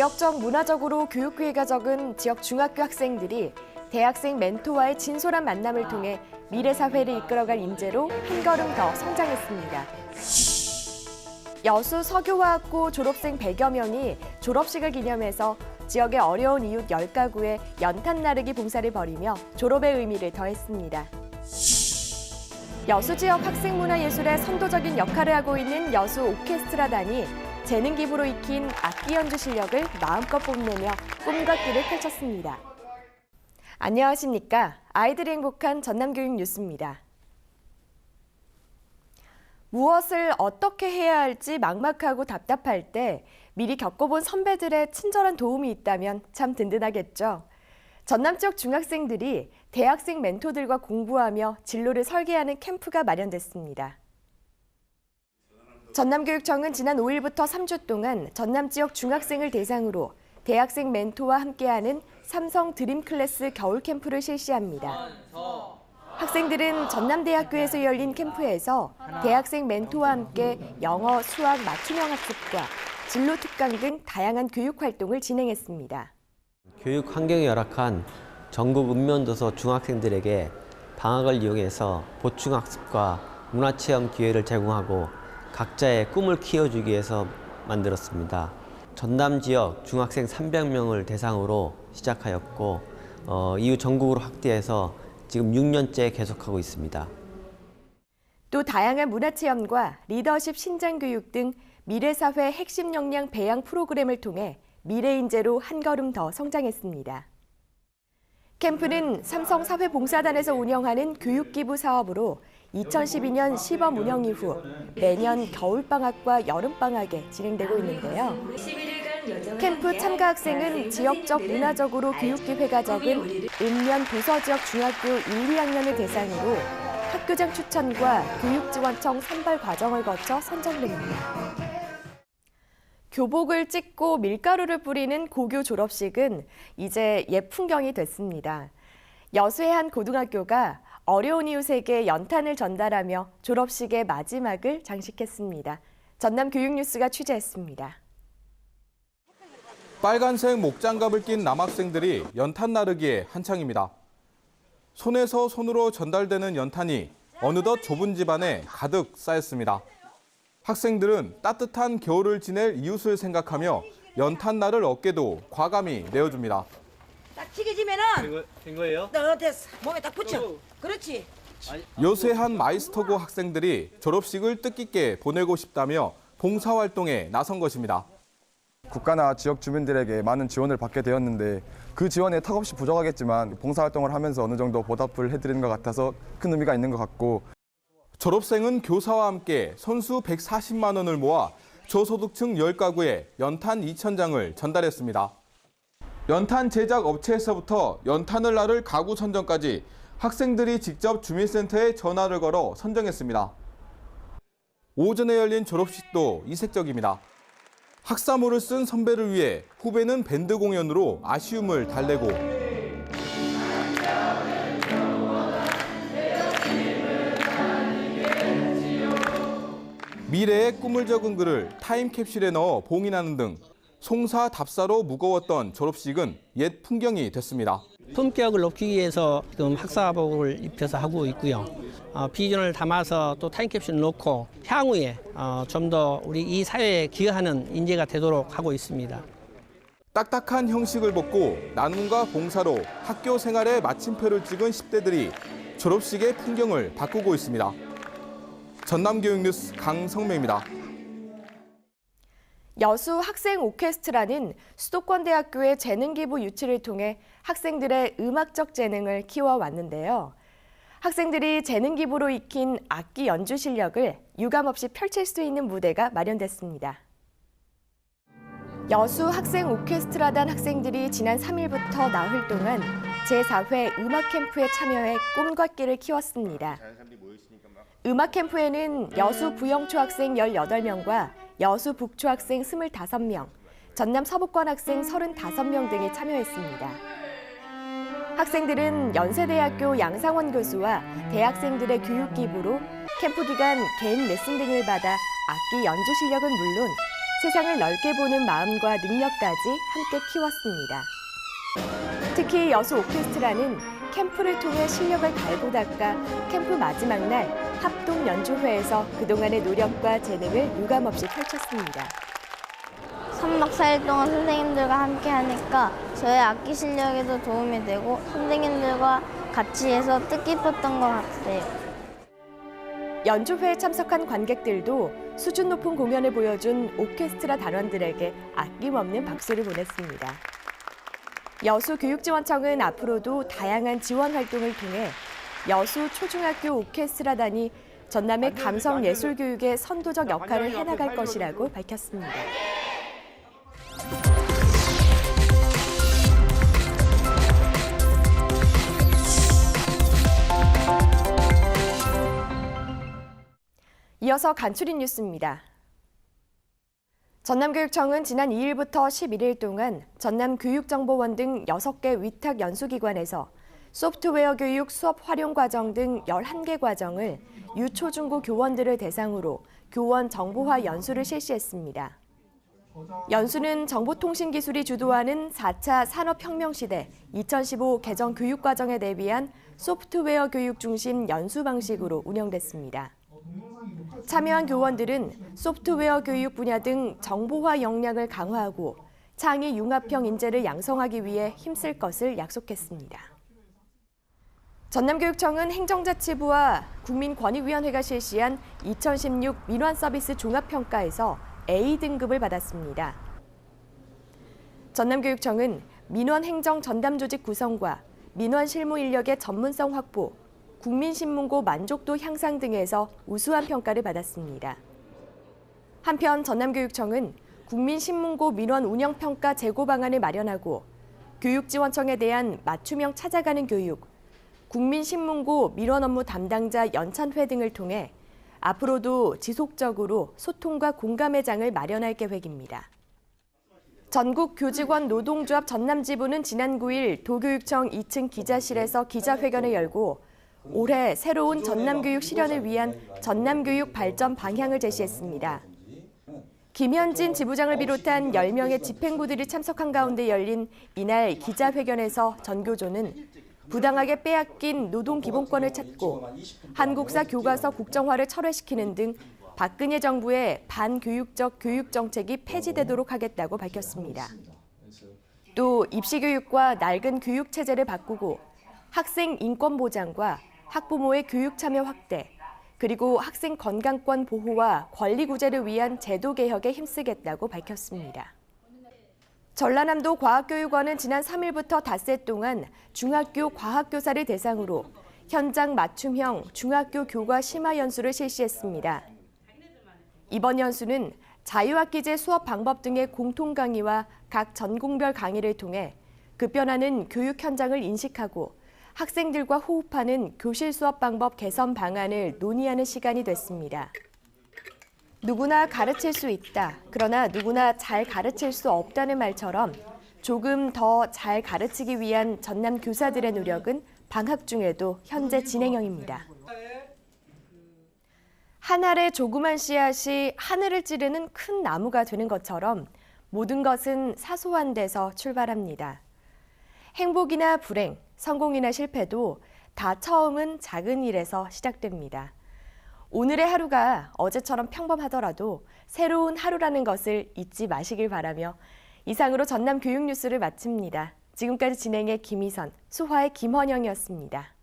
지역적 문화적으로 교육기회가 적은 지역 중학교 학생들이 대학생 멘토와의 진솔한 만남을 통해 미래 사회를 이끌어갈 인재로 한 걸음 더 성장했습니다. 여수 서교화학고 졸업생 100여 명이 졸업식을 기념해서 지역의 어려운 이웃 10가구에 연탄 나르기 봉사를 벌이며 졸업의 의미를 더했습니다. 여수 지역 학생문화예술의 선도적인 역할을 하고 있는 여수 오케스트라단이 재능 기부로 익힌 악기 연주 실력을 마음껏 뽐내며 꿈과 끼를 펼쳤습니다. 안녕하십니까? 아이들이 행복한 전남교육 뉴스입니다. 무엇을 어떻게 해야 할지 막막하고 답답할 때 미리 겪어본 선배들의 친절한 도움이 있다면 참 든든하겠죠. 전남 지역 중학생들이 대학생 멘토들과 공부하며 진로를 설계하는 캠프가 마련됐습니다. 전남교육청은 지난 5일부터 3주 동안 전남 지역 중학생을 대상으로 대학생 멘토와 함께하는 삼성 드림클래스 겨울 캠프를 실시합니다. 학생들은 전남대학교에서 열린 캠프에서 대학생 멘토와 함께 영어, 수학, 맞춤형 학습과 진로 특강 등 다양한 교육 활동을 진행했습니다. 교육 환경이 열악한 전국 읍면도서 중학생들에게 방학을 이용해서 보충학습과 문화체험 기회를 제공하고 각자의 꿈을 키워주기 위해서 만들었습니다. 전남 지역 중학생 300명을 대상으로 시작하였고 이후 전국으로 확대해서 지금 6년째 계속하고 있습니다. 또 다양한 문화체험과 리더십 신장교육 등 미래사회 핵심 역량 배양 프로그램을 통해 미래 인재로 한 걸음 더 성장했습니다. 캠프는 삼성사회봉사단에서 운영하는 교육기부 사업으로 2012년 시범 운영 이후 매년 겨울방학과 여름방학에 진행되고 있는데요. 캠프 참가 학생은 지역적 문화적으로 교육기회가 적은 읍면 도서지역 중학교 1, 2학년을 대상으로 학교장 추천과 교육지원청 선발 과정을 거쳐 선정됩니다. 교복을 찢고 밀가루를 뿌리는 고교 졸업식은 이제 옛 풍경이 됐습니다. 여수의 한 고등학교가 어려운 이웃에게 연탄을 전달하며 졸업식의 마지막을 장식했습니다. 전남교육뉴스가 취재했습니다. 빨간색 목장갑을 낀 남학생들이 연탄 나르기에 한창입니다. 손에서 손으로 전달되는 연탄이 어느덧 좁은 집안에 가득 쌓였습니다. 학생들은 따뜻한 겨울을 지낼 이웃을 생각하며 연탄날을 어깨도 과감히 내어줍니다. 딱 튀겨지면은 된 거예요? 됐어. 몸에 딱 붙여. 그렇지. 여수의 한 마이스터고 학생들이 졸업식을 뜻깊게 보내고 싶다며 봉사활동에 나선 것입니다. 국가나 지역 주민들에게 많은 지원을 받게 되었는데 그 지원에 턱없이 부족하겠지만 봉사활동을 하면서 어느 정도 보답을 해드리는 것 같아서 큰 의미가 있는 것 같고, 졸업생은 교사와 함께 선수 140만 원을 모아 저소득층 10가구에 연탄 2,000장을 전달했습니다. 연탄 제작 업체에서부터 연탄을 나를 가구 선정까지 학생들이 직접 주민센터에 전화를 걸어 선정했습니다. 오전에 열린 졸업식도 이색적입니다. 학사모를 쓴 선배를 위해 후배는 밴드 공연으로 아쉬움을 달래고 미래의 꿈을 적은 글을 타임캡슐에 넣어 봉인하는 등 송사 답사로 무거웠던 졸업식은 옛 풍경이 됐습니다. 품격을 높이기 위해서 지금 학사복을 입혀서 하고 있고요. 비전을 담아서 또 타임캡슐을 놓고 향후에 좀 더 우리 이 사회에 기여하는 인재가 되도록 하고 있습니다. 딱딱한 형식을 벗고 나눔과 봉사로 학교 생활의 마침표를 찍은 10대들이 졸업식의 풍경을 바꾸고 있습니다. 전남교육뉴스 강성명입니다. 여수 학생 오케스트라는 수도권대학교의 재능기부 유치를 통해 학생들의 음악적 재능을 키워왔는데요. 학생들이 재능기부로 익힌 악기 연주 실력을 유감없이 펼칠 수 있는 무대가 마련됐습니다. 여수 학생 오케스트라단 학생들이 지난 3일부터 나흘 동안 제4회 음악 캠프에 참여해 꿈과 끼를 키웠습니다. 음악 캠프에는 여수 부영초 학생 18명과 여수 북초 학생 25명, 전남 서북권 학생 35명 등이 참여했습니다. 학생들은 연세대학교 양상원 교수와 대학생들의 교육 기부로 캠프 기간 개인 레슨 등을 받아 악기 연주 실력은 물론 세상을 넓게 보는 마음과 능력까지 함께 키웠습니다. 특히 여수 오케스트라는 캠프를 통해 실력을 갈고 닦아 캠프 마지막 날 합동 연주회에서 그동안의 노력과 재능을 유감없이 펼쳤습니다. 3박 4일 동안 선생님들과 함께 하니까 저의 악기 실력에도 도움이 되고 선생님들과 같이 해서 뜻깊었던 것 같아요. 연주회에 참석한 관객들도 수준 높은 공연을 보여준 오케스트라 단원들에게 아낌없는 박수를 보냈습니다. 여수교육지원청은 앞으로도 다양한 지원 활동을 통해 여수 초중학교 오케스트라단이 전남의 감성예술교육의 선도적 역할을 해나갈 것이라고 밝혔습니다. 이어서 간추린 뉴스입니다. 전남교육청은 지난 2일부터 11일 동안 전남교육정보원 등 6개 위탁 연수기관에서 소프트웨어 교육 수업 활용 과정 등 11개 과정을 유초중고 교원들을 대상으로 교원 정보화 연수를 실시했습니다. 연수는 정보통신기술이 주도하는 4차 산업혁명시대 2015 개정 교육과정에 대비한 소프트웨어 교육 중심 연수 방식으로 운영됐습니다. 참여한 교원들은 소프트웨어 교육 분야 등 정보화 역량을 강화하고 창의 융합형 인재를 양성하기 위해 힘쓸 것을 약속했습니다. 전남교육청은 행정자치부와 국민권익위원회가 실시한 2016 민원서비스 종합평가에서 A등급을 받았습니다. 전남교육청은 민원행정 전담조직 구성과 민원 실무 인력의 전문성 확보, 국민신문고 만족도 향상 등에서 우수한 평가를 받았습니다. 한편 전남교육청은 국민신문고 민원 운영평가 재고 방안을 마련하고 교육지원청에 대한 맞춤형 찾아가는 교육, 국민신문고 민원 업무 담당자 연찬회 등을 통해 앞으로도 지속적으로 소통과 공감의 장을 마련할 계획입니다. 전국교직원 노동조합 전남지부는 지난 9일 도교육청 2층 기자실에서 기자회견을 열고 올해 새로운 전남교육 실현을 위한 전남교육 발전 방향을 제시했습니다. 김현진 지부장을 비롯한 10명의 집행부들이 참석한 가운데 열린 이날 기자회견에서 전교조는 부당하게 빼앗긴 노동기본권을 찾고 한국사 교과서 국정화를 철회시키는 등 박근혜 정부의 반교육적 교육정책이 폐지되도록 하겠다고 밝혔습니다. 또 입시교육과 낡은 교육체제를 바꾸고 학생 인권 보장과 학부모의 교육 참여 확대, 그리고 학생 건강권 보호와 권리 구제를 위한 제도 개혁에 힘쓰겠다고 밝혔습니다. 전라남도 과학교육원은 지난 3일부터 닷새 동안 중학교 과학교사를 대상으로 현장 맞춤형 중학교 교과 심화 연수를 실시했습니다. 이번 연수는 자유학기제 수업 방법 등의 공통 강의와 각 전공별 강의를 통해 급변하는 교육 현장을 인식하고 학생들과 호흡하는 교실 수업 방법 개선 방안을 논의하는 시간이 됐습니다. 누구나 가르칠 수 있다. 그러나 누구나 잘 가르칠 수 없다는 말처럼 조금 더 잘 가르치기 위한 전남 교사들의 노력은 방학 중에도 현재 진행형입니다. 한 알의 조그만 씨앗이 하늘을 찌르는 큰 나무가 되는 것처럼 모든 것은 사소한 데서 출발합니다. 행복이나 불행, 성공이나 실패도 다 처음은 작은 일에서 시작됩니다. 오늘의 하루가 어제처럼 평범하더라도 새로운 하루라는 것을 잊지 마시길 바라며 이상으로 전남 교육 뉴스를 마칩니다. 지금까지 진행의 김희선, 수화의 김헌영이었습니다.